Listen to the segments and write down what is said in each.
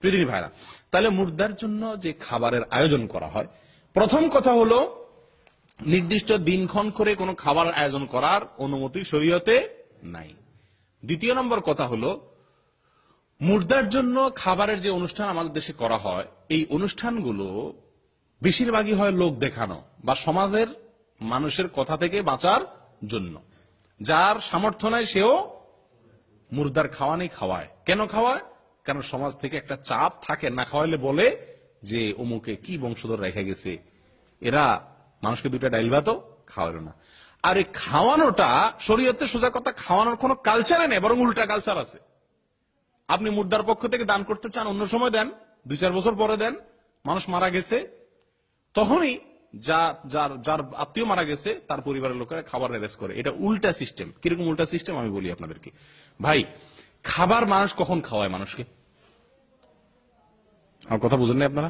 প্রিয়দিনী ভাইরা, তাহলে মুর্দার জন্য যে খাবারের আয়োজন করা হয়, প্রথম কথা হলো নির্দিষ্ট দিনক্ষণ করে কোনো খাবার আয়োজন করার অনুমতি শরীয়তে নাই। দ্বিতীয় নম্বর কথা হলো মুর্দার জন্য খাবারের যে অনুষ্ঠান আমাদের দেশে করা হয়, এই অনুষ্ঠানগুলো বেশিরভাগই হয় লোক দেখানো বা সমাজের মানুষের কথা থেকে বাঁচার জন্য। যার সামর্থ্য নাই সেও মুর্দার খাওয়ানি খাওয়ায়। কেন খাওয়ায়? কারণ সমাজ থেকে একটা চাপ থাকে, না খাওয়াইলে বলে যে অমুকে কি বংশধর রেখে গেছে, এরা মানুষকে দুইটা ডাইল ভাতও খাওয়ালো না। আর এই খাওয়ানোটা শরীয়তে সোজা কথা খাওয়ানোর কোনো কালচারে নেই, বরং উল্টা কালচার আছে। আপনি মুর্দার পক্ষ থেকে দান করতে চান, অন্য সময় দেন, 2-4 বছর পরে দেন, মানুষ মারা গেছে তখনই যার আত্মীয় মারা গেছে তার পরিবারের লোকেরা খাবার অ্যারেঞ্জ করে। এটা উল্টা সিস্টেম। কিরকম উল্টা সিস্টেম আমি বলি আপনাদেরকে। ভাই, খাবার মানুষ কখন খাওয়ায় মানুষকে? আমার কথা বুঝেন না আপনারা?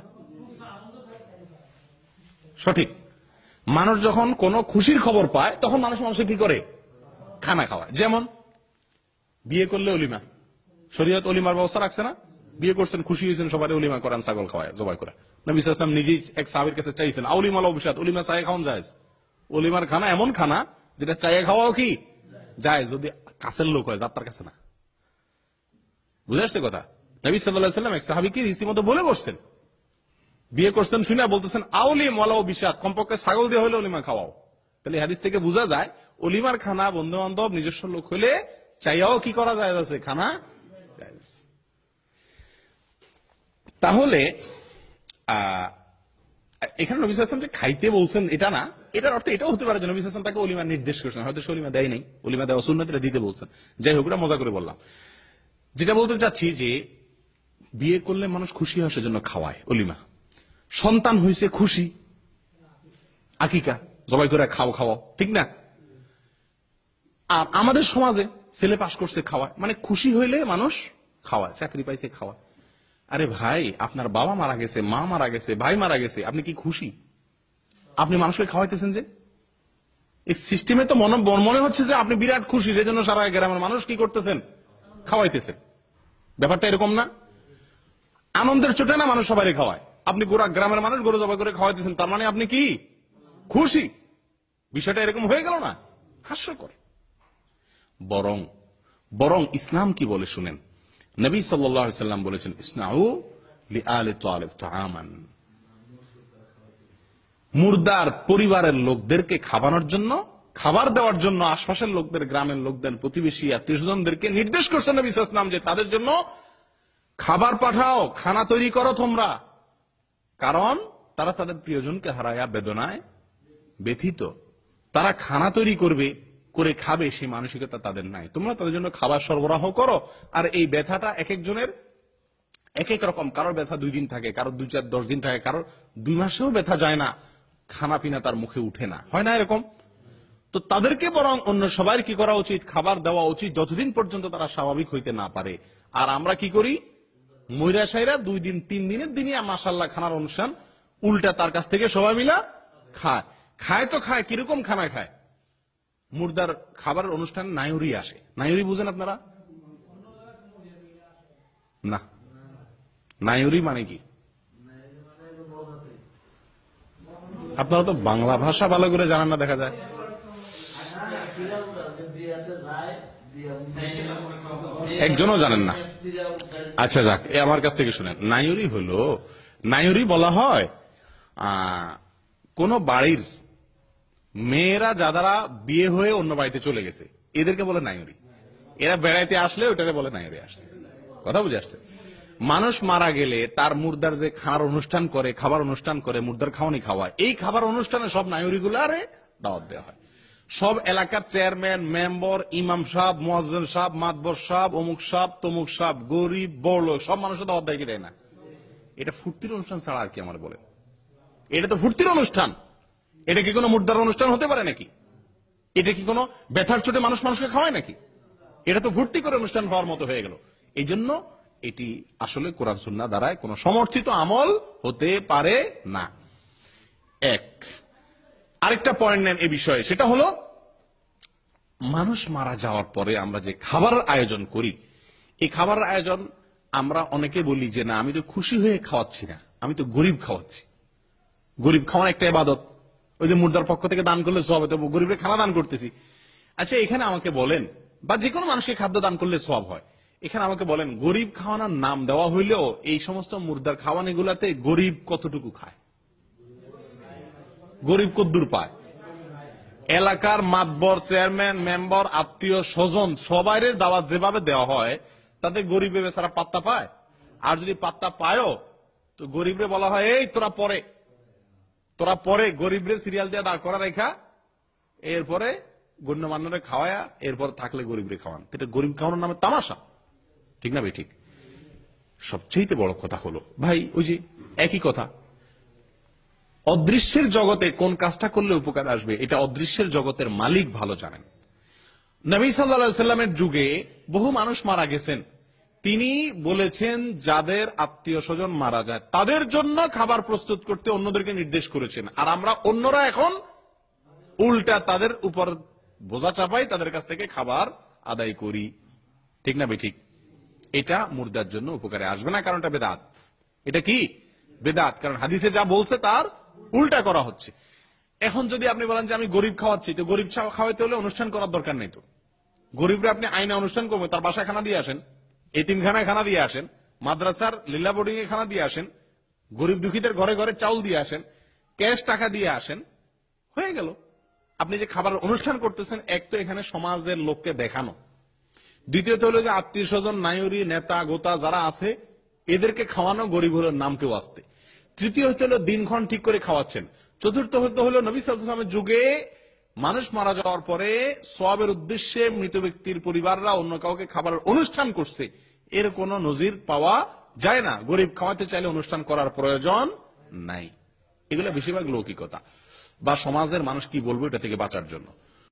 সঠিক, মানুষ যখন কোন খুশির খবর পায় তখন মানুষকে কি করে? খানা খাওয়ায়। যেমন বিয়ে করলে অলিমা, শরীয়ত অলিমার ব্যবস্থা রাখছে না? বিয়ে করছেন, খুশি হয়েছেন, সবাই অলিমা করেন, ছাগল খাওয়ায়, জবাই করে। নবী সাল্লাল্লাহু আলাইহি ওয়াসাল্লাম নিজেই এক সাহাবীর কাছে চাইছেন আউলিমা অভিশাদ, অলিমা চায়ে খাওয়ান যায়। অলিমার খানা এমন খানা যেটা চায়ে খাওয়াও কি যায়, যদি কাছের লোক হয়, যাত্রার কাছে না। বুঝে আসছে কথা? নবী সাল্লাল্লাহু আলাইহি ওয়াসাল্লাম এক সাহাবীকে রীতিমতো বলে বসছেন, বিয়ে করছেন শুনে বলতেছেন আউলিম ওয়ালা অভিশাদ, কমপক্ষে ছাগল দিয়ে হলে অলিমা খাওয়াও। তাহলে হাদিস থেকে বোঝা যায় অলিমার খানা বন্ধু বান্ধব নিজস্ব লোক হলে চাইয়াও কি করা যায়, আছে খানা। তাহলে এখানে নবী সাল্লাল্লাহু আলাইহি ওয়াসাল্লাম যে খাইতে বলছেন এটা না, এটার অর্থ এটাও হতে পারে যে নবী সাল্লাল্লাহু আলাইহি ওয়াসাল্লাম তাকে অলিমা নির্দেশ করেছেন, হয়তো সে অলিমা দেয় নাই, অলিমা দেওয়া সুন্নাত, এটা দিতে বলছেন। যাই হোক, এটা মজা করে বললাম। যেটা বলতে চাচ্ছি যে বিয়ে করলে মানুষ খুশি হয় সেজন্য খাওয়ায় অলিমা। সন্তান হয়েছে খুশি, আকিকা জবাই করে খাওয়াও, ঠিক না? আর আমাদের সমাজে ছেলে পাশ করছে খাওয়ায়, মানে খুশি হইলে মানুষ খাওয়ায়, চাকরি পাইছে খাওয়ায়। আরে ভাই, আপনার বাবা মারা গেছে, মা মারা গেছে, ভাই মারা গেছে, আপনি কি খুশি? আপনি মানুষকে খাওয়াইতেছেন যে এই সিস্টেমে তো মনে হচ্ছে যে আপনি বিরাট খুশি, সেই জন্য সারা গ্রামের মানুষ কি করতেছেন? খাওয়াইতেছেন। ব্যাপারটা এরকম না। আনন্দের চোটে না মানুষ সবাই খাওয়ায়। আপনি গোটা গ্রামের মানুষ গরু জবাই করে খাওয়াইতেছেন, তার মানে আপনি কি খুশি? বিষয়টা এরকম হয়ে গেল না? হাস্যকর। বরং ইসলাম কি বলে শুনেন। নবী সাল্লাল্লাহু আলাইহি ওয়াসাল্লাম বলেছেন ইসনাউ লিআলি তালিব তাআমান, মুর্দার পরিবারের লোকদেরকে খাবানোর জন্য, খাবার দেওয়ার জন্য আশপাশের লোকদের, গ্রামের লোকদের, প্রতিবেশী আত্মীয়স্বজনদেরকে নির্দেশ করছেন নবী সাল্লাল্লাহু আলাইহি ওয়াসাল্লাম যে তাদের জন্য খাবার পাঠাও, খানা তৈরি করো তোমরা। কারণ তারা তাদের প্রিয়জনকে হারায়া বেদনায় ব্যথিত। তারা খানা তৈরি করবে, করে খাবে, সেই মানসিকতা তাদের নাই। তোমরা তাদের জন্য খাবার সরবরাহ করো। আর এই ব্যথাটা এক একজনের এক এক রকম। কারোর ব্যথা 2 দিন থাকে, কারোর 2-4-10 দিন থাকে, কারোর 2 মাসেও ব্যথা যায় না, খানা পিনা তার মুখে উঠে না, হয় না এরকম? তো তাদেরকে বরং অন্য সবাই কি করা উচিত? খাবার দেওয়া উচিত, যতদিন পর্যন্ত তারা স্বাভাবিক হইতে না পারে। আর আমরা কি করি? ময়রা সাইরা 2 দিন 3 দিনের দিনই মাশাআল্লাহ খানার অনুষ্ঠান, উল্টা তার কাছ থেকে সবাই মিলা খায়। খায় তো খায়, কিরকম খানা খায়? মুর্দার খাবারের অনুষ্ঠান নায়ুরি আসে। নায়ুরি বুঝেন আপনারা? না, নায়ুরি মানে কি? আপনারা তো বাংলা ভাষা ভালো করে জানেন না, দেখা যায়। একজনও জানেন না? আচ্ছা যাক, আমার কাছ থেকে শুনেন। নায়ুরি হলো, নায়ুরি বলা হয় কোন বাড়ির মেয়েরা যারা বিয়ে হয়ে অন্য বাড়িতে চলে গেছে, এদেরকে বলে নায়ুরি। এরা বেড়াইতে আসলে ওটাকে বলে নায়ুরি আসছে। কথা বুঝে আসছে? মানুষ মারা গেলে তার মুর্দার যে খাওয়ার অনুষ্ঠান করে, খাবার অনুষ্ঠান করে, মুর্দার খাওয়ানি খাওয়ায়, এই খাবার অনুষ্ঠানে সব নায়ুরি গুলো আরে দাওয়াত দেওয়া হয়। সব এলাকার চেয়ারম্যান, মেম্বার, ইমাম সাহেব, মুয়াজ্জিন সাহেব, মাতবর সাহেব, অমুক সাহেব, তমুক সাহেব, গরিব বড় সব মানুষের দাওয়াত দেয় কি দেয় না? এটা ফুর্তির অনুষ্ঠান ছাড়া আর কি আমার বলে? এটা তো ফুর্তির অনুষ্ঠান। এটা কি কোনো মুর্দার অনুষ্ঠান হতে পারে নাকি? এটা কি কোনো ব্যথার চোটে মানুষকে খাওয়ায় নাকি? এটা তো ফুর্তি করে অনুষ্ঠান হওয়ার মতো হয়ে গেল। এই জন্য এটি আসলে কোরআন সুন্নাহ দ্বারা কোনো সমর্থিত আমল হতে পারে না। আরেকটা পয়েন্ট নেন এই বিষয়ে, সেটা হলো মানুষ মারা যাওয়ার পরে আমরা যে খাবারের আয়োজন করি, এই খাবারের আয়োজন আমরা অনেকে বলি যে না, আমি তো খুশি হয়ে খাওয়াচ্ছি না, আমি তো গরিব খাওয়াচ্ছি। গরিব খাওয়ানো একটা ইবাদত। ওই যে মুর্দার পক্ষ থেকে দান করলে সওয়াব, তো গরিবের খানা দান করতেছি। আচ্ছা, এখানে আমাকে বলেন, বা যে কোনো মানুষকে খাদ্য দান করলে সওয়াব হয়, এখানে আমাকে বলেন গরিব খাওয়ানোর নাম দেওয়া হইলেও এই সমস্ত মুর্দার খাওয়ানি গুলাতে গরিব কতটুকু খায়? গরিব কদ্দুর পায়? এলাকার মাতবর, চেয়ারম্যান, মেম্বার, আত্মীয় স্বজন সবাইয়ের দাওয়াত যেভাবে দেওয়া হয়, তাতে গরিবের বেচারা পাত্তা পায়? আর যদি পাত্তা পায়ও, তো গরিবরে বলা হয় এই তোরা পরে গরিবরে সিরিয়াল দিয়ে দাঁড় করা রেখা, এরপরে গণ্যমান্যরে খাওয়ায়া, এরপর থাকলে গরিবরে খাওয়ান। এটা গরিব খাওয়ানোর নামে তামাশা, ঠিক না ভাই? ঠিক। সবচেয়ে বড় কথা হলো ভাই, ওই যে একই কথা, অদৃশ্যের জগতে কোন কাজটা করলে উপকার আসবে, এটা অদৃশ্যের জগতের মালিক ভালো জানেন। নবী সাল্লাল্লাহু আলাইহি সাল্লামের যুগে বহু মানুষ মারা গেছেন, তিনি বলেছেন যাদের আত্মীয় স্বজন মারা যায় তাদের জন্য খাবার প্রস্তুত করতে অন্যদেরকে নির্দেশ করেছেন। আর আমরা অন্যরা এখন উল্টা তাদের উপর বোঝা চাপাই, তাদের কাছ থেকে খাবার আদায় করি, ঠিক না ভাই? ঠিক। এটা মুর্দার জন্য উপকারে আসবে না, কারণ এটা বেদাত। এটা কি? বেদাত। কারণ হাদিসে যা বলছে তার উল্টা করা হচ্ছে। এখন যদি আপনি বলেন যে আমি গরিব খাওয়াচ্ছি, তো গরিব খাওয়াইতে হলে অনুষ্ঠান করার দরকার নেই। তো গরিবরা আপনি আইনা অনুষ্ঠান করবেন, তার বাসায় খানা দিয়ে আসেন, এতিমখানায় খানা দিয়ে আসেন, মাদ্রাসার লীলা বোর্ডিং এ খানা দিয়ে আসেন, গরিব দুঃখীদের ঘরে ঘরে চাউল দিয়ে আসেন, ক্যাশ টাকা দিয়ে আসেন, হয়ে গেল। আপনি যে খাবার অনুষ্ঠান করতেছেন, এক তো এখানে সমাজের লোককে দেখানো, দ্বিতীয়ত হলো যে আত্মীয় স্বজন, নায়রি, নেতা গোতা যারা আছে এদেরকে খাওয়ানো, গরিব হলো নাম কেউ আসতে। তৃতীয় হতে হলো দিনক্ষণ ঠিক করে খাওয়াচ্ছেন। চতুর্থ হতে হলো নবী সাল্লাল্লাহু আলাইহি ওয়াসাল্লামের যুগে মানুষ মারা যাওয়ার পরে সওয়াবের উদ্দেশ্যে মৃত ব্যক্তির পরিবাররা অন্য কাউকে খাবারের অনুষ্ঠান করছে, এর কোন নজির পাওয়া যায় না। গরিব খাওয়াতে চাইলে অনুষ্ঠান করার প্রয়োজন নাই। এগুলো বেশিরভাগ লৌকিকতা বা সমাজের মানুষ কি বলবো এটা থেকে বাঁচার জন্য।